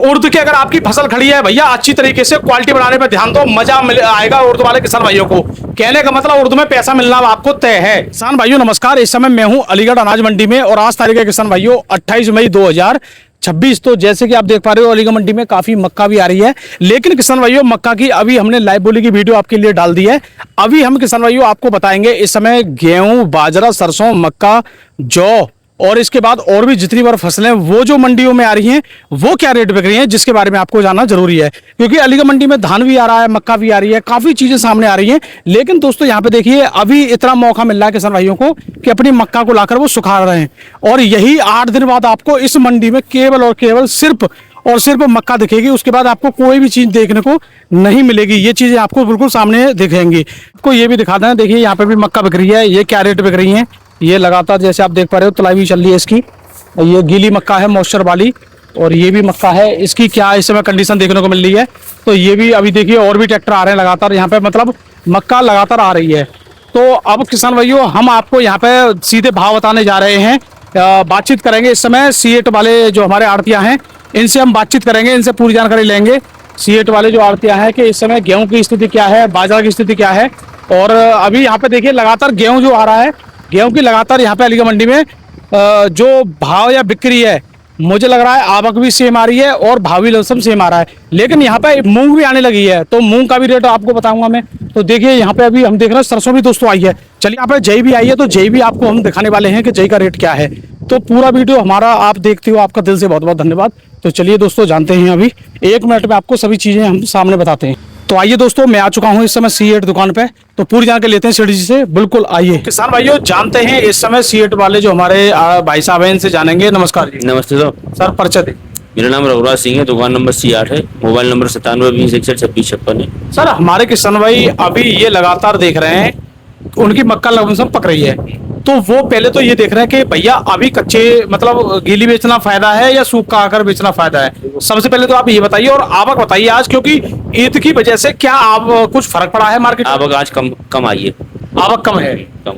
उर्द की अगर आपकी फसल खड़ी है भैया, अच्छी तरीके से क्वालिटी बढ़ाने पे ध्यान दो, मजा आएगा उर्दू वाले किसान भाइयों को। कहने का मतलब उर्दू में पैसा मिलना आपको तय है। किसान भाइयों नमस्कार, इस समय मैं हूं अलीगढ़ अनाज मंडी में और आज तारीख है किसान भाइयों 28 मई 2026। तो जैसे कि आप देख पा रहे हो अलीगढ़ मंडी में काफी मक्का भी आ रही है, लेकिन किसान भाइयों मक्का की अभी हमने लाइव बोली की वीडियो आपके लिए डाल दी है। अभी हम किसान भाइयों आपको बताएंगे इस समय गेहूं, बाजरा, सरसों, मक्का, जौ और इसके बाद और भी जितनी बार फसलें वो जो मंडियों में आ रही हैं वो क्या रेट बिक रही हैं, जिसके बारे में आपको जानना जरूरी है। क्योंकि अलीगढ़ मंडी में धान भी आ रहा है, मक्का भी आ रही है, काफी चीजें सामने आ रही हैं। लेकिन दोस्तों यहाँ पे देखिए अभी इतना मौका मिल रहा है किसान भाइयों को कि अपनी मक्का को लाकर वो सुखा रहे हैं, और यही 8 दिन बाद आपको इस मंडी में केवल और केवल सिर्फ और सिर्फ मक्का दिखेगी। उसके बाद आपको कोई भी चीज देखने को नहीं मिलेगी। ये चीजें आपको बिल्कुल सामने दिखेंगी। आपको ये भी दिखा दें, देखिए यहाँ पे भी मक्का बिक रही है। ये क्या रेट बिक रही है, ये लगातार जैसे आप देख पा रहे हो तुलाई भी चल रही है इसकी। ये गीली मक्का है मॉइस्चर वाली, और ये भी मक्का है, इसकी क्या इस समय कंडीशन देखने को मिल रही है। तो ये भी अभी देखिए और भी ट्रैक्टर आ रहे हैं लगातार यहाँ पे, मतलब मक्का लगातार आ रही है। तो अब किसान भाइयों हम आपको यहाँ पे सीधे भाव बताने जा रहे हैं। बातचीत करेंगे इस समय सीएट वाले जो हमारे आड़तिया हैं, इनसे हम बातचीत करेंगे, इनसे पूरी जानकारी लेंगे। सीएट वाले जो आड़तिया हैं कि इस समय गेहूं की स्थिति क्या है, बाजरा की स्थिति क्या है। और अभी यहाँ पे देखिए लगातार गेहूं जो आ रहा है, गेहूं की लगातार यहाँ पे अलीगढ़ मंडी में जो भाव या बिक्री है, मुझे लग रहा है आवक भी सेम आ रही है और भाव भी लमसम सेम आ रहा है। लेकिन यहाँ पे मूंग भी आने लगी है, तो मूंग का भी रेट आपको बताऊंगा मैं। तो देखिए यहाँ पे अभी हम देख रहे हैं सरसों भी दोस्तों आई है। चलिए यहाँ पे जई भी आई है, तो जई भी आपको हम दिखाने वाले हैं कि जई का रेट क्या है। तो पूरा वीडियो हमारा आप देखते हो, आपका दिल से बहुत बहुत धन्यवाद। तो चलिए दोस्तों जानते हैं, अभी 1 मिनट में आपको सभी चीजें हम सामने बताते हैं। तो आइए दोस्तों, मैं आ चुका हूं इस समय सीएट दुकान पे, तो पूरी जानकारी लेते हैं सेठ जी से। बिल्कुल आइए किसान भाइयों जानते हैं इस समय सीएट वाले जो हमारे भाई साहब हैं इनसे जानेंगे। नमस्कार जी। नमस्ते सर। सर परिचय दें। मेरा नाम रघुराज सिंह है, दुकान नंबर C8 है, मोबाइल नंबर 9720612656 है। सर हमारे किसान भाई अभी ये लगातार देख रहे हैं उनकी मक्का लगभग पक रही है, तो वो पहले तो ये देख रहे हैं कि भैया अभी कच्चे मतलब गीली बेचना फायदा है या सूखा आकर बेचना फायदा है। सबसे पहले तो आप ये बताइए और आवक बताइए आज, क्योंकि ईद की वजह से क्या आप कुछ फर्क पड़ा है मार्केट में? आवक आज कम आई है। आवक कम है, कम।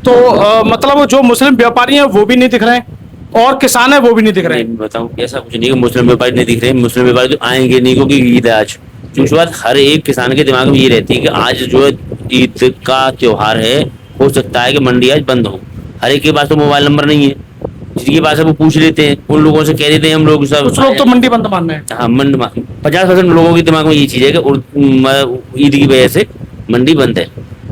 तो मतलब जो मुस्लिम व्यापारी हैं वो भी नहीं दिख रहे हैं और किसान है वो भी नहीं दिख रहे हैं। बताऊं ऐसा कुछ नहीं कि मुस्लिम व्यापारी नहीं दिख रहे हैं, मुस्लिम व्यापारी तो आएंगे नहीं क्योंकि ईद है आज। क्योंकि बात हर एक किसान के दिमाग में ये रहती है कि आज जो है ईद का त्योहार है, हो सकता है कि मंडी आज बंद हो। हर एक के पास तो मोबाइल नंबर नहीं है, जिसके पास है वो पूछ लेते हैं, उन लोगों से कह देते हैं हम लोग सब। कुछ लोग तो मंडी बंद मान रहे हैं। हाँ, 50% लोगों के दिमाग में ये चीज है कि ईद की वजह से मंडी बंद है।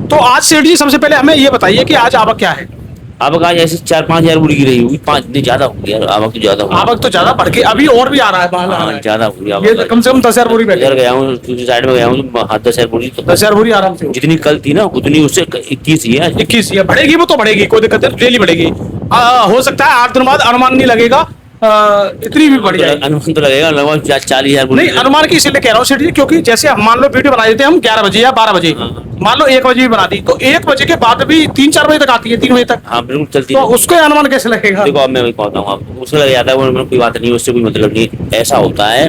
तो आज सेठ जी सबसे पहले हमें ये बताइए कि आज आवक क्या है? आवक आज ऐसे 4-5 हजार बुरी की रही होगी, 5 नहीं ज्यादा हो गया। आवक तो ज्यादा हो, आवक तो ज्यादा बढ़ के अभी और भी आ रहा है माल आ रहा है। ज्यादा हो गया। ये कम से कम 10,000 बोरी बैठे। इधर गया हूँ साइड में गया हूँ, 10,000 बोरी। 10,000 बोरी आराम से जितनी कल थी ना उतनी उससे 21 ही है। 21 ये बढ़ेगी, वो तो बढ़ेगी, कोई दिक्कत नहीं, डेली बढ़ेगी। हो सकता है 8 दिन बाद अनुमान नहीं लगेगा इतनी भी बढ़ जाएगी। अनुमान तो लगेगा लगभग 40,000 बोरी। नहीं अनुमान की इसलिए कह रहा हूँ सेठ जी, क्योंकि जैसे हम मान लो वीडियो बना देते हैं हम 11 बजे या 12 बजे, मान लो 1 बजे भी बना दी, तो 1 बजे के बाद भी 3-4 बजे तक आती है, 3 बजे तक। हाँ बिल्कुल चलती तो है। उसका अनुमान कैसे लगेगा? देखो अब मैं वही कहता हूँ, आपको उससे लग जाता है वो कोई बात नहीं, उससे कोई मतलब नहीं। ऐसा होता है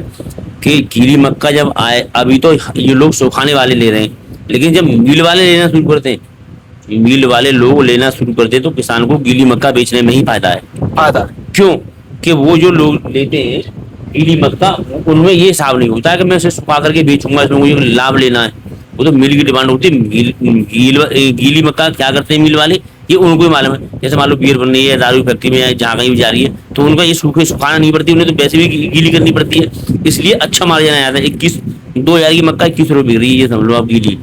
कि गीली मक्का जब आए, अभी तो ये लोग सुखाने वाले ले रहे हैं, लेकिन जब मिल वाले लेना शुरू करते हैं, मिल वाले लोग लेना शुरू करते हैं, तो किसान को गीली मक्का बेचने में ही फायदा है। फायदा क्यों कि वो जो लोग लेते हैं गीली मक्का, उनमें ये हिसाब नहीं होता है कि मैं उसे सुखा करके बेचूंगा, इसमें मुझे लाभ लेना है। वो तो मिल की डिमांड होती है। गीली मक्का क्या करते हैं मिल वाले, ये उनको ही मालूम है। जैसे मान लो बियर बन रही है, दारू फैक्ट्री में जहाँ कहीं भी जा रही है, तो उनका ये सुखाना नहीं पड़ती, उन्हें तो वैसे भी गीली करनी पड़ती है, इसलिए अच्छा मार्जिन आ जाता है। 2,000 की मक्का 21 रुपये बिक रही है, ये समझ लो आप गीली।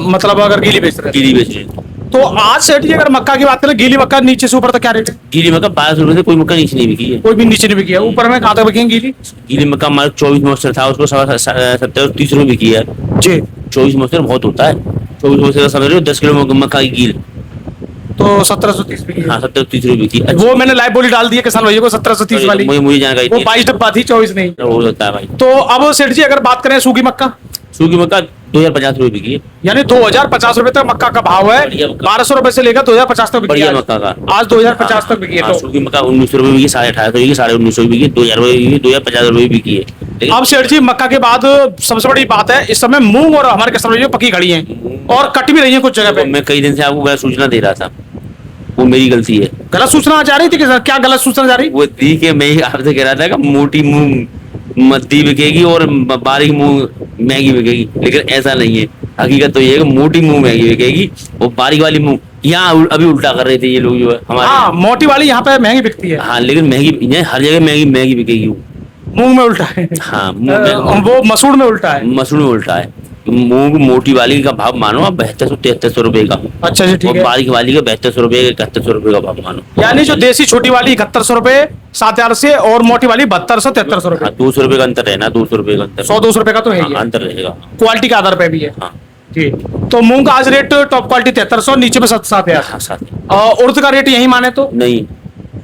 मतलब अगर गीली बेच रहे गीली बेच रहे हैं तो आज सेठ जी अगर मक्का की बात करें, गीली मक्का नीचे से ऊपर तक क्या रेट है? गीली मक्का 1200 रुपये से कोई मक्का नीचे नहीं बिकी है। कोई भी नीचे नहीं बिकी है। ऊपर में कहाँ तक बिकेंगी गीली? गीली मक्का हमारे 24 मॉइस्चर था, उसको 70-30 रुपये बिकी है जी। 24 मॉइस्चर बहुत होता है। 24 मॉइस्चर समझ रहे हो, 10 किलो मक्का की कील तो 1730 बिकी है। हाँ 70-30 रुपये बिकी। वो मैंने लाइव बोली डाल दी है किसान भाइयों को 1730 वाली। मुझे जानकारी वो 22 डब्बा थी, 24 नहीं। हो सकता है भाई। तो अब सेठ जी अगर बात करें सूखी मक्का, सूखी मक्का 2,050 रुपये बिकी है। यानी 2,050 रुपए तक मक्का का भाव है। 1200 रुपए से लेकर 2,050 तक बिकी बढ़िया है मक्का का। आज 2,050 तक बिकी है। हाँ, तो सूखी मक्का 1900 रुपये बिकी, 1850 बिकी, 1950 बिकी, 2,000 रुपये बिकी, 2,050 रुपये बिकी है। अब सेठ जी मक्का के बाद सबसे बड़ी बात है, इस समय मूंग और हमारे किसान भाइयों पकी खड़ी है और कट भी रही है कुछ जगह पे। मैं कई दिन से आपको गलत सूचना दे रहा था, वो मेरी गलती है। गलत सूचना जा रही थी? क्या गलत सूचना जा रही? वो थी कि मैं आपसे कह रहा था कि मोटी मूंग मद्दी बिकेगी और बारीक मूंग महंगी बिकेगी, लेकिन ऐसा नहीं है। हकीकत तो ये है कि मोटी मूंग महंगी बिकेगी और बारीक वाली मूंग, यहाँ अभी उल्टा कर रहे थे ये लोग जो है हमारे। हाँ, मोटी वाली यहाँ पे महंगी बिकती है। हाँ, लेकिन महंगी हर जगह महंगी महंगी बिकेगी वो। मूंग में उल्टा है। हाँ, वो मसूर में उल्टा है। मसूर में उल्टा है। मूंग मोटी वाली का भाव मानो आप 7200-7300 रुपए का। अच्छा जी, ठीक और है। बारीक वाली का 7200 रुपए 7100 रुपए का भाव मानो। यानी जो देसी छोटी वाली 7100 रुपए 7000 से, और मोटी वाली 7200 7300 रुपए। हाँ, 200 रुपए का अंतर है ना, 200 रुपए का अंतर। 100-200 रुपए का तो है ही है। अंतर रहेगा। क्वालिटी के आधार पे भी है। हाँ जी। तो मूंग का आज रेट टॉप क्वालिटी 7300, नीचे में 7000। हाँ, साथ उर्द का रेट यही माने तो नहीं,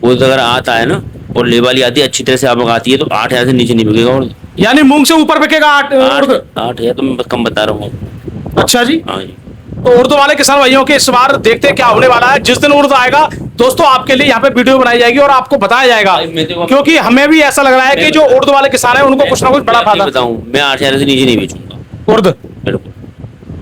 वो अगर आता है ना और ले वाली आती है अच्छी तरह से आप आती है तो 8000 से नीचे नहीं बिकेगा। और यानी मूंग से ऊपर बिकेगा उर्द। 8000 तो मैं कम बता रहा हूँ। अच्छा जी। हाँ जी। तो उर्दू वाले किसान भाइयों के इस बार देखते हैं क्या होने वाला है। जिस दिन उर्द आएगा दोस्तों, आपके लिए यहाँ पे वीडियो बनाई जाएगी और आपको बताया जाएगा, क्योंकि हमें भी ऐसा लग रहा है कि जो उर्दू वाले किसान है उनको कुछ ना कुछ बड़ा फायदा। बताऊँ, मैं 8000 से नीचे नहीं बेचूंगा उर्द। बिल्कुल।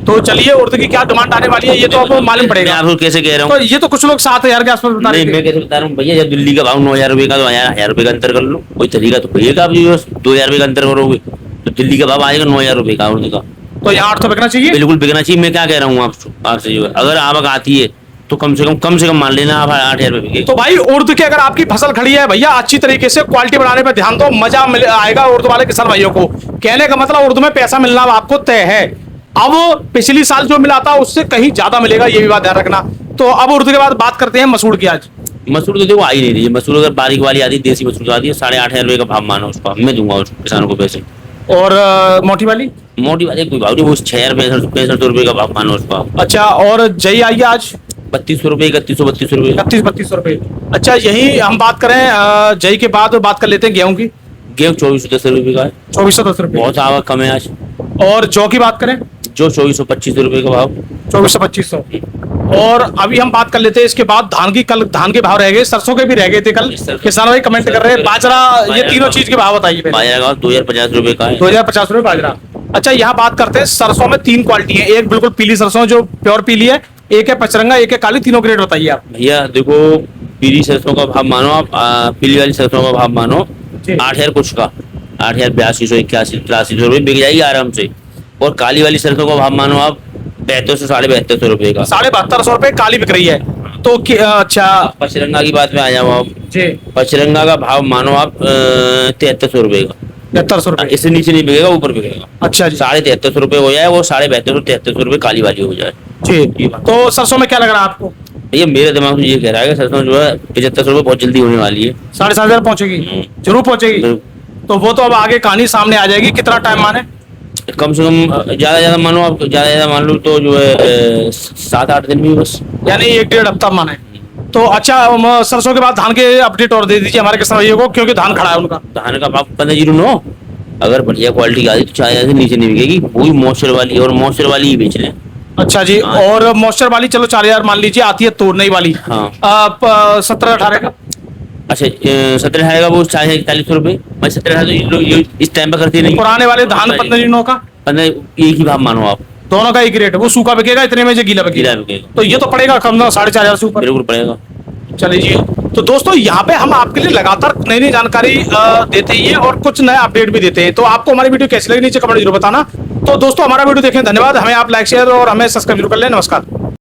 तो चलिए, उर्द की क्या डिमांड आने वाली है ये तो आपको मालूम मैं पड़ेगा। आपको कैसे कह रहा तो हूँ? ये तो कुछ लोग 7000 के आसपास बता रहे नहीं, थे। मैं कैसे बता रहा हूँ भैया, जब दिल्ली का भाव 9000 रुपए का तो 1000 रुपए का अंतर कर लो। कोई तरीका तो भैया, आप 2000 रुपए का अंतर करोगे तो दिल्ली का भाव आएगा 9000 रुपए का उर्द का। तो यहाँ 800 बिकना चाहिए। बिल्कुल बिकना चाहिए। मैं क्या कह रहा हूँ आपसे जो है, अगर आवक आती है तो कम से कम मान लेना आप 8000 रुपए बिकेगी। तो भाई उर्द की अगर आपकी फसल खड़ी है भैया, अच्छी तरीके से क्वालिटी बढ़ाने पे ध्यान दो, मजा आएगा उर्दू वाले किसान भाइयों को। कहने का मतलब उर्दू में पैसा मिलना आपको तय है। अब पिछली साल जो मिला था उससे कहीं ज्यादा मिलेगा, ये भी बात ध्यान रखना। तो अब उर्दू के बाद बात करते हैं मसूर की। आज मसूर तो देखो आ ही नहीं रही है। मसूर अगर बारीक वाली आती है, देसी मसूर आती है, 8500 रुपए का भाव मानो उसका, मैं दूंगा उस किसानों को पैसे। और मोटी वाली मोटी वाली कोई भाव नहीं, वो 6500 रुपए का भाव मानो उसका। अच्छा, और जई आई है आज 3200 रुपए, 3100-3200 रुपए। 3200 रुपए। अच्छा, यही हम बात करें जई के बाद बात कर लेते हैं गेहूं की। गेहूँ 2410 रुपए का है। 2410 रुपए। बहुत आवक कम है आज। और जौ की बात करें, जो 2425 रुपए का भाव। 2400-2500। और अभी हम बात कर लेते हैं इसके बाद धान की। कल धान के भाव रह गए, सरसों के भी रह गए थे कल। किसान भाई कमेंट कर रहे हैं बाजरा, ये तीनों चीज के भाव बताइए। बाजरा का 2050 रुपए का है। 2050 रुपए बाजरा। अच्छा, यहाँ बात करते हैं सरसों में 3 क्वालिटी है। एक बिल्कुल पीली सरसों जो प्योर पीली है, एक है पचरंगा, एक है काली। तीनों ग्रेड बताइए आप। भैया देखो, पीली सरसों का भाव मानो आप, पीली वाली सरसों का भाव मानो जी। 8000 कुछ का, 8200 8100 रुपए बिक जाएगी आराम से। और काली वाली सरसों का भाव मानो आप 7200 7250 रुपए का। 7250 रुपए काली बिक रही है। तो अच्छा पचरंगा की बात में आ जाओ आप। जी, पचरंगा का भाव मानो आप 7300 रुपए का। 7300 रुपए। इससे नीचे नहीं बिकेगा, ऊपर बिकेगा। अच्छा जी। 7350 रुपए हो जाए, वो 7250-7300 रुपए काली वाली हो जाए। जी। तो सरसों में क्या लग रहा है आपको? ये मेरे दिमाग में ये कह रहा है कि सरसों जो है 7500 रुपए बहुत जल्दी होने वाली है। 7500 पहुंचेगी, जरूर पहुंचेगी। तो वो तो अब आगे कहानी सामने आ जाएगी। कितना टाइम माने? कम से कम ज्यादा मानो आप, ज्यादा मान लो तो जो है 7-8 दिन भी बस, यानी 1-1.5 हफ्ता माने। तो अच्छा, सरसों के बाद धान के अपडेट और दे दीजिए हमारे किसान भाइयों को, क्योंकि धान खड़ा है उनका। धान का भाव 1509। अगर बढ़िया क्वालिटी की आती तो 4000 से नीचे नहीं बिकेगी। वही मॉइस्चर वाली, और मॉइस्चर वाली ही बेच रहे हैं। अच्छा जी। हाँ। और मॉइस्चर वाली चलो 4000 मान लीजिए, आती है तो नई वाली। हाँ। 17-18 का। अच्छा, 17 का वो 4100 रुपए। मैं 17 तो ये इस टाइम पर करती नहीं। पुराने वाले धान 15 का 15 एक ही भाव मानो आप। दोनों का एक रेट है। वो सूखा बिकेगा इतने में, जो गीला बिकेगा। गीला बिकेगा। तो ये तो पड़ेगा कम से कम 4500 से ऊपर। बिल्कुल पड़ेगा। चलिए जी। तो दोस्तों, यहाँ पे हम आपके लिए लगातार नई नई जानकारी देते ही हैं और कुछ नए अपडेट भी देते हैं। तो आपको हमारी वीडियो कैसी लगी नीचे कमेंट जरूर बताना। तो दोस्तों, हमारा वीडियो देखने धन्यवाद। हमें आप लाइक शेयर और हमें सब्सक्राइब जरूर कर लें। नमस्कार।